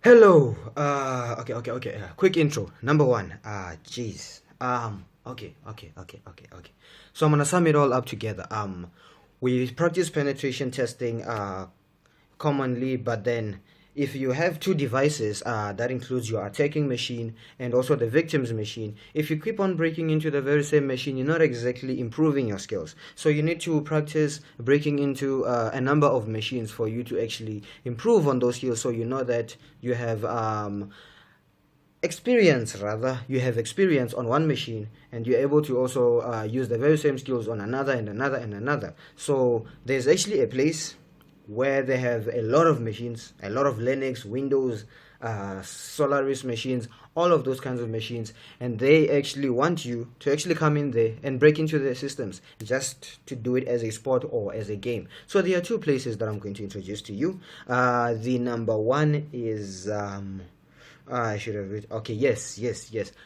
Hello. Okay. Quick intro. Number one. Jeez. Okay. So I'm gonna sum it all up together. We practice penetration testing commonly, but then if you have two devices, that includes your attacking machine and also the victim's machine. If you keep on breaking into the very same machine, you're not exactly improving your skills. So you need to practice breaking into a number of machines for you to actually improve on those skills. So you know that you have you have experience on one machine, and you're able to also use the very same skills on another and another and another. So there's actually a place where they have a lot of machines, a lot of Linux, Windows, Solaris machines, all of those kinds of machines, and they actually want you to actually come in there and break into their systems just to do it as a sport or as a game. So there are two places that I'm going to introduce to you. The number one is I should have read. Okay, yes.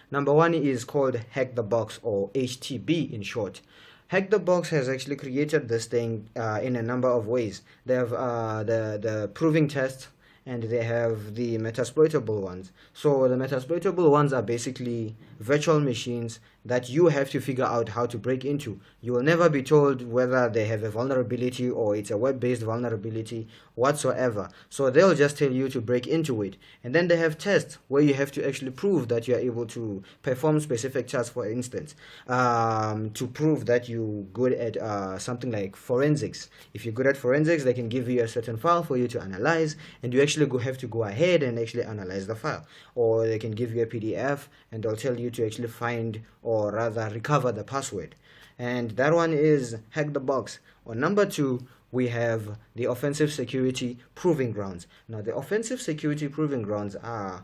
Number one is called Hack the Box, or HTB in short. Hack the Box has actually created this thing in a number of ways. They have the proving tests, and they have the metasploitable ones. So the metasploitable ones are basically virtual machines that you have to figure out how to break into. You will never be told whether they have a vulnerability or it's a web-based vulnerability whatsoever. So they'll just tell you to break into it. And then they have tests where you have to actually prove that you're able to perform specific tasks, for instance, to prove that you're good at something like forensics. If you're good at forensics, they can give you a certain file for you to analyze, and you actually have to go ahead and actually analyze the file. Or they can give you a PDF, and they'll tell you to actually find, or rather recover, the password. And that one is Hack the Box. On number two, we have the offensive security proving grounds. Now, the offensive security proving grounds are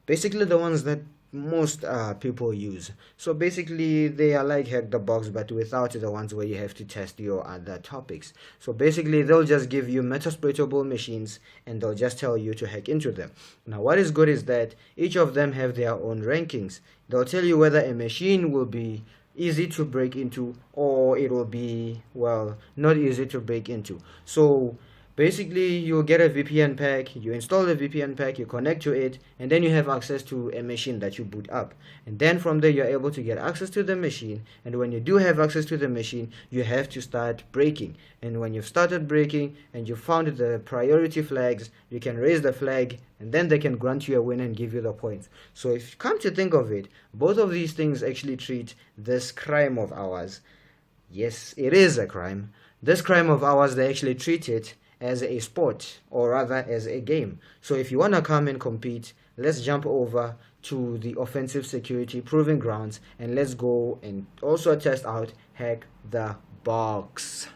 basically the ones that most people use. So basically they are like Hack the Box, but without the ones where you have to test your other topics. So basically they'll just give you metasploitable machines, and they'll just tell you to hack into them. Now what is good is that each of them have their own rankings. They'll tell you whether a machine will be easy to break into, or it will be, well, not easy to break into. So basically you get a VPN pack, you install the VPN pack, you connect to it, and then you have access to a machine that you boot up. And then from there you're able to get access to the machine, and when you do have access to the machine, you have to start breaking. And when you've started breaking and you found the priority flags, you can raise the flag, and then they can grant you a win and give you the points. So if you come to think of it, both of these things actually treat this crime of ours. Yes, it is a crime. This crime of ours, they actually treat it as a sport, or rather as a game. So if you want to come and compete, let's jump over to the offensive security proving grounds, and let's go and also test out Hack the Box.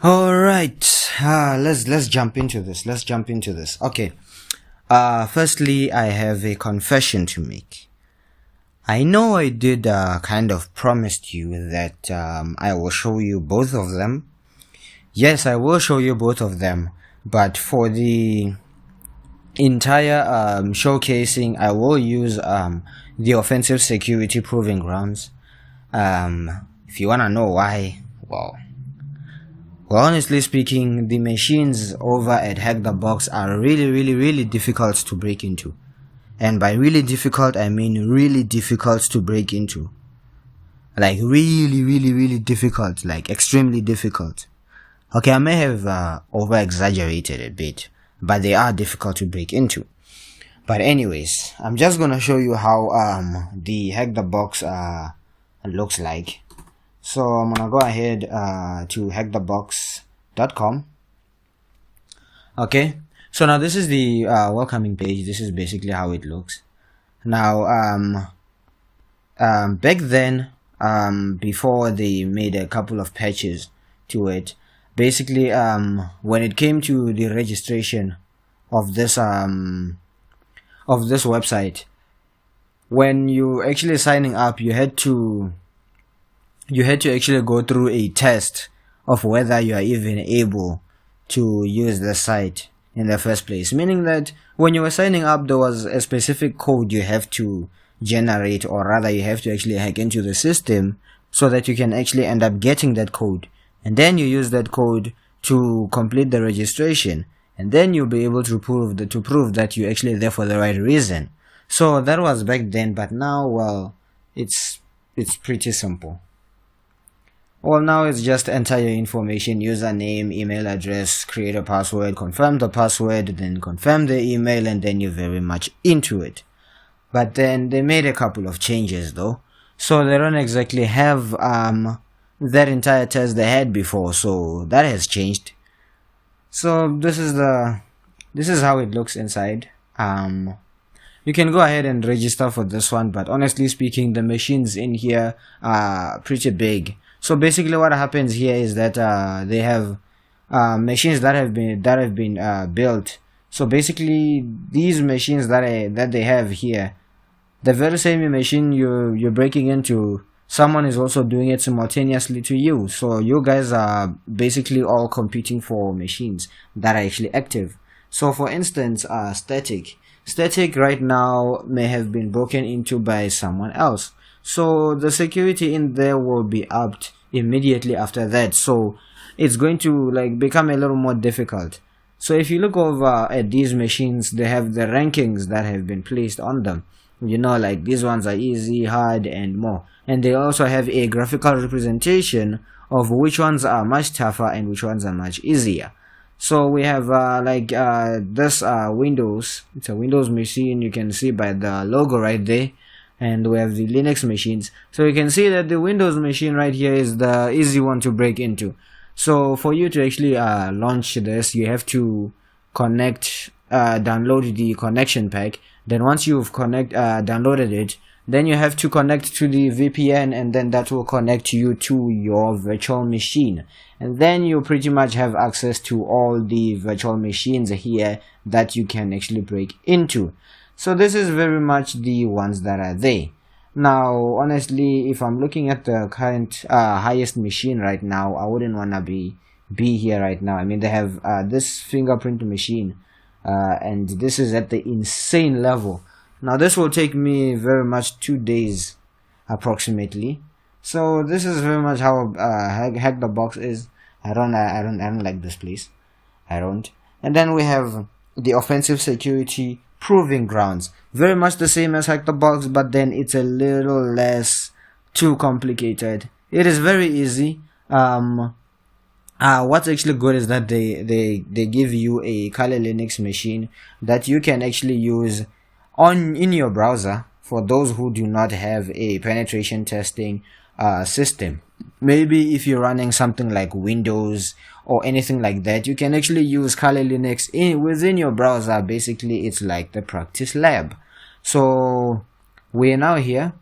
All right, let's jump into this. Okay. Firstly, I have a confession to make. I know I did kind of promised you that I will show you both of them. Yes, I will show you both of them, but for the entire showcasing, I will use the offensive security proving grounds. If you wanna know why, well, honestly speaking, the machines over at Hack the Box are really difficult to break into. And by really difficult, I mean really difficult to break into. Like really difficult, like extremely difficult. Okay, I may have over exaggerated a bit, but they are difficult to break into. But anyways, I'm just gonna show you how the Hack the Box looks like. So I'm gonna go ahead to hackthebox.com. Okay. So now this is the welcoming page. This is basically how it looks. Now, back then, before they made a couple of patches to it, basically, when it came to the registration of this website, when you actually signing up, you had to actually go through a test of whether you are even able to use the site in the first place, meaning that when you were signing up, there was a specific code you have to generate, or rather you have to actually hack into the system so that you can actually end up getting that code and then you use that code to complete the registration, and then you'll be able to prove that you're actually there for the right reason. So that was back then, but now, well, it's pretty simple. Well, now it's just enter your information, username, email address, create a password, confirm the password, then confirm the email, and then you're very much into it. But then they made a couple of changes though, so they don't exactly have that entire test they had before, so that has changed. So this is how it looks inside. You can go ahead and register for this one, but honestly speaking, the machines in here are pretty big. So basically what happens here is that they have machines that have been built. So basically these machines that they have here, the very same machine you're breaking into, someone is also doing it simultaneously to you. So you guys are basically all competing for machines that are actually active. So for instance, static right now may have been broken into by someone else. So the security in there will be upped immediately after that. So it's going to like become a little more difficult. So if you look over at these machines, they have the rankings that have been placed on them. You know, like these ones are easy, hard, and more. And they also have a graphical representation of which ones are much tougher and which ones are much easier. So we have this Windows. It's a Windows machine. You can see by the logo right there. And we have the Linux machines. So you can see that the Windows machine right here is the easy one to break into. So for you to actually launch this, you have to download the connection pack. Then once you've downloaded it, then you have to connect to the VPN, and then that will connect you to your virtual machine. And then you pretty much have access to all the virtual machines here that you can actually break into. So this is very much the ones that are there. Now, honestly, if I'm looking at the current highest machine right now, I wouldn't wanna be here right now. I mean, they have this fingerprint machine, and this is at the insane level. Now, this will take me very much 2 days, approximately. So this is very much how Hack the Box is. I don't like this place. I don't. And then we have the offensive security proving grounds, very much the same as Hack the Box, but then it's a little less too complicated. It is very easy. What's actually good is that they give you a Kali Linux machine that you can actually use in your browser for those who do not have a penetration testing system. Maybe if you're running something like Windows or anything like that, you can actually use Kali Linux within your browser. Basically, it's like the practice lab. So we're now here.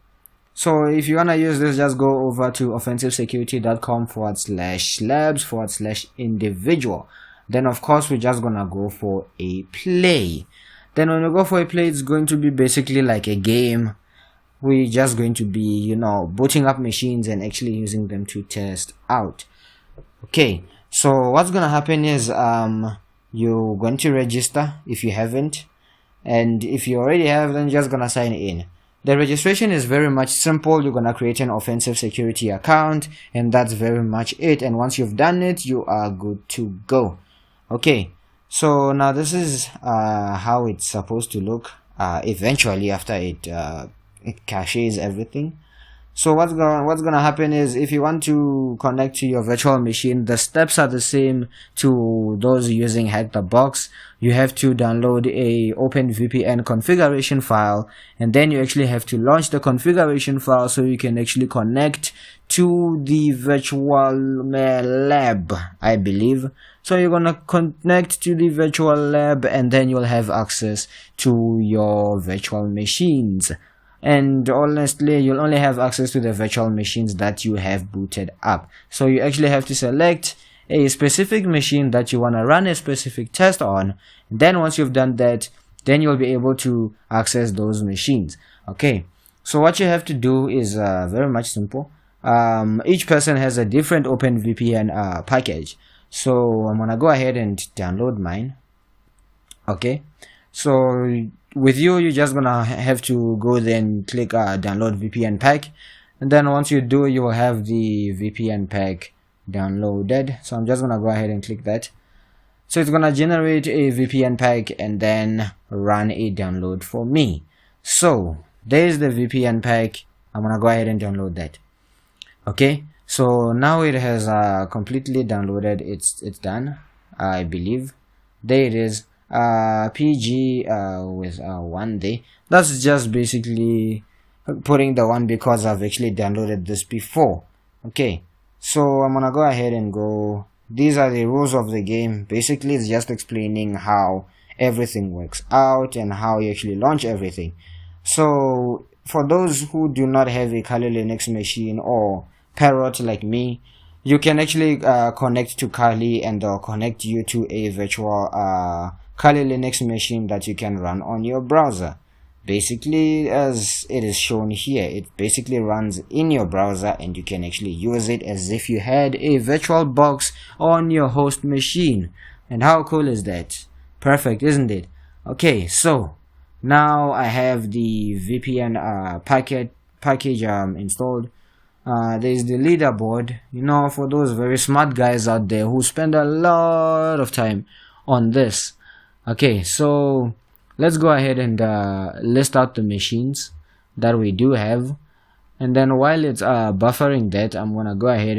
So if you want to use this, just go over to offensivesecurity.com/labs/individual. Then of course we're just gonna go for a play. Then when we go for a play, it's going to be basically like a game. We're just going to be, booting up machines and actually using them to test out. Okay, so what's gonna happen is you're going to register if you haven't, and if you already have, then you're just gonna sign in. The registration is very much simple. You're gonna create an offensive security account, and that's very much it. And once you've done it, you are good to go. Okay, so now this is how it's supposed to look eventually after it caches everything. So what's gonna happen is, if you want to connect to your virtual machine, the steps are the same to those using Hack the Box. You have to download a OpenVPN configuration file, and then you actually have to launch the configuration file so you can actually connect to the virtual lab, I believe. So you're gonna connect to the virtual lab, and then you'll have access to your virtual machines. And honestly, you'll only have access to the virtual machines that you have booted up. So you actually have to select a specific machine that you want to run a specific test on. And then once you've done that, then you'll be able to access those machines. Okay, so what you have to do is very much simple. Each person has a different OpenVPN package. So I'm gonna go ahead and download mine. Okay, so with you're just gonna have to go there and click download VPN pack, and then once you do, you will have the VPN pack downloaded. So I'm just gonna go ahead and click that. So it's gonna generate a VPN pack and then run a download for me. So there's the VPN pack. I'm gonna go ahead and download that. Okay, so now it has completely downloaded. It's done, I believe. There it is. PG with 1 there. That's just basically putting the 1 because I've actually downloaded this before. Okay, so I'm gonna go ahead and go. These are the rules of the game. Basically, it's just explaining how everything works out and how you actually launch everything. So for those who do not have a Kali Linux machine or Parrot like me, you can actually connect to Kali and they'll connect you to a virtual Kali Linux machine that you can run on your browser. Basically, as it is shown here, it basically runs in your browser and you can actually use it as if you had a virtual box on your host machine. And how cool is that? Perfect, isn't it? Okay, so now I have the VPN package installed. There's the leaderboard, for those very smart guys out there who spend a lot of time on this. Okay, so let's go ahead and list out the machines that we do have, and then while it's buffering that, I'm gonna go ahead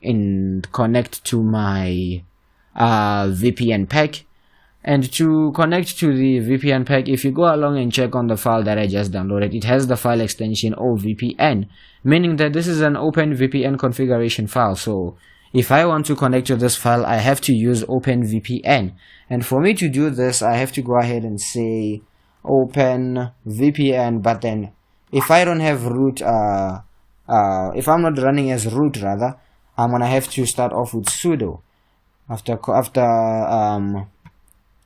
and connect to my VPN pack. And to connect to the VPN pack, if you go along and check on the file that I just downloaded, it has the file extension OVPN, meaning that this is an open VPN configuration file. So if I want to connect to this file, I have to use OpenVPN. And for me to do this, I have to go ahead and say OpenVPN, but then if I don't have root, if I'm not running as root rather, I'm gonna have to start off with sudo. After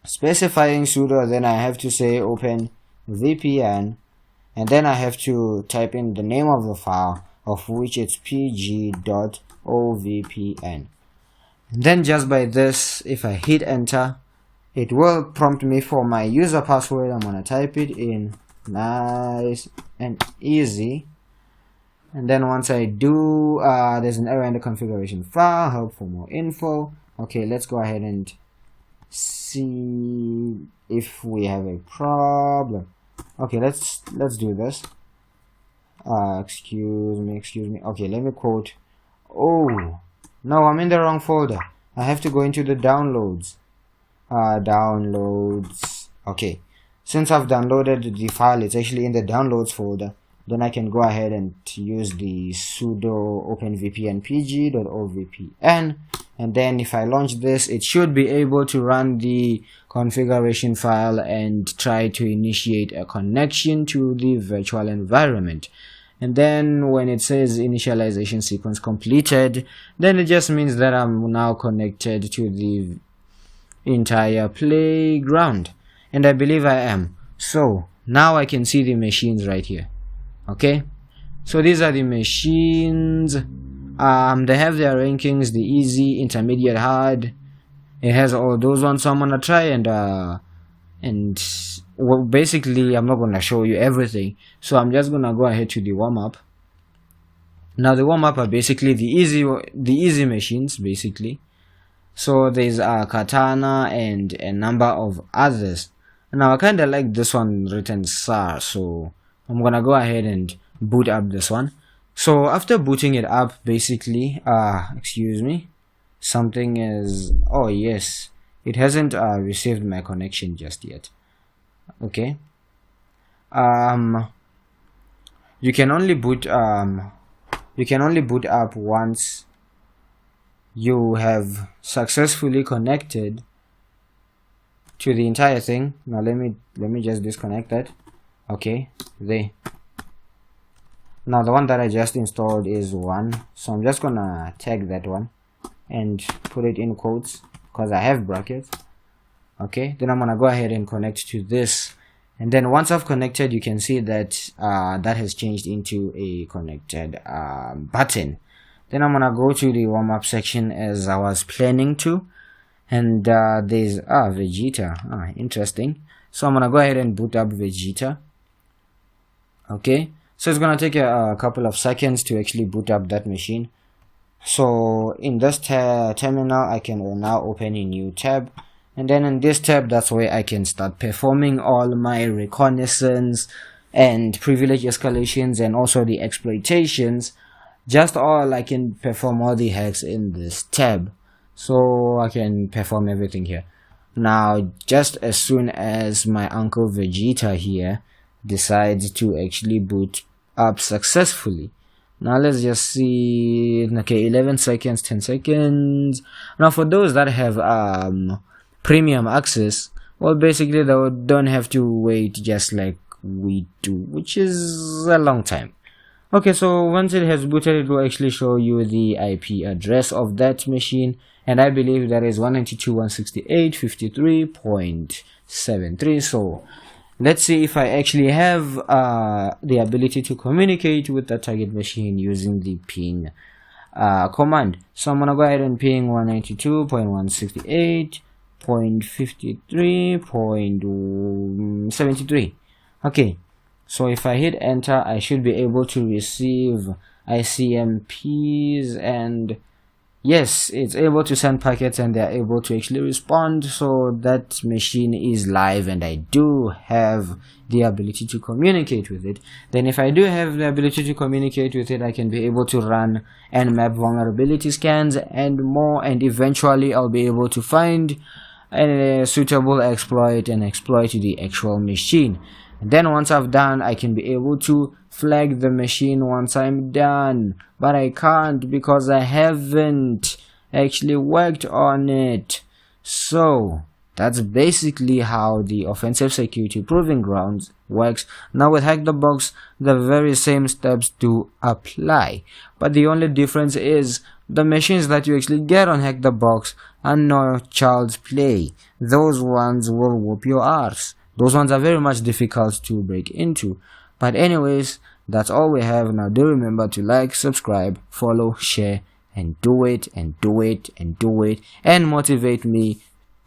specifying sudo, then I have to say OpenVPN, and then I have to type in the name of the file, of which it's pg.ovpn. Then just by this, if I hit enter, it will prompt me for my user password. I'm gonna type it in nice and easy, and then once I do, there's an error in the configuration file, help for more info. Okay, let's go ahead and see if we have a problem. Okay, let's do this. Excuse me. Okay, let me quote. Oh no, I'm in the wrong folder. I have to go into the downloads. Downloads. Okay, since I've downloaded the file, it's actually in the downloads folder. Then I can go ahead and use the sudo openvpn pg.ovpn, and then if I launch this, it should be able to run the configuration file and try to initiate a connection to the virtual environment. And then when it says initialization sequence completed, then it just means that I'm now connected to the entire playground, and I believe I am. So now I can see the machines right here. Okay, so these are the machines. They have their rankings: the easy, intermediate, hard. It has all those ones. So I'm gonna try and well, basically I'm not gonna show you everything, so I'm just gonna go ahead to the warm-up. Now the warm-up are basically the easy machines basically. So there's Katana and a number of others. Now I kind of like this one written SAR, so I'm gonna go ahead and boot up this one. So after booting it up, basically, excuse me, something is, oh yes, it hasn't received my connection just yet. Okay. You can only boot up once you have successfully connected to the entire thing. Now let me just disconnect that. Okay, there. Now the one that I just installed is 1, so I'm just gonna tag that one and put it in quotes because I have brackets. Okay, then I'm gonna go ahead and connect to this, and then once I've connected, you can see that that has changed into a connected button. Then I'm gonna go to the warm-up section as I was planning to, and there's Vegeta. Interesting. So I'm gonna go ahead and boot up Vegeta. Okay, so it's gonna take a couple of seconds to actually boot up that machine. So in this terminal, I can now open a new tab, and then in this tab, that's where I can start performing all my reconnaissance and privilege escalations and also the exploitations. Just all I can perform all the hacks in this tab, so I can perform everything here. Now, just as soon as my uncle Vegeta here decides to actually boot up successfully. Now let's just see. Okay, 11 seconds, 10 seconds. Now for those that have premium access, well, basically they don't have to wait just like we do, which is a long time. Okay, so once it has booted, it will actually show you the IP address of that machine, and I believe that is 192.168.53.73. So let's see if I actually have the ability to communicate with the target machine using the ping command. So I'm gonna go ahead and ping 192.168.53.73. Okay, so if I hit enter, I should be able to receive ICMPs, and yes, it's able to send packets and they're able to actually respond. So that machine is live and I do have the ability to communicate with it. Then if I do have the ability to communicate with it, I can be able to run nmap vulnerability scans and more, and eventually I'll be able to find a suitable exploit and exploit the actual machine. And then once I've done, I can be able to flag the machine once I'm done, but I can't because I haven't actually worked on it. So that's basically how the offensive security proving grounds works. Now with Hack the Box, the very same steps do apply, but the only difference is the machines that you actually get on Hack the Box are no child's play. Those ones will whoop your arse. Those ones are very much difficult to break into. But anyways, that's all we have. Now do remember to like, subscribe, follow, share, and do it, and do it, and do it, and motivate me.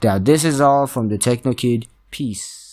Now this is all from the Techno Kid. Peace.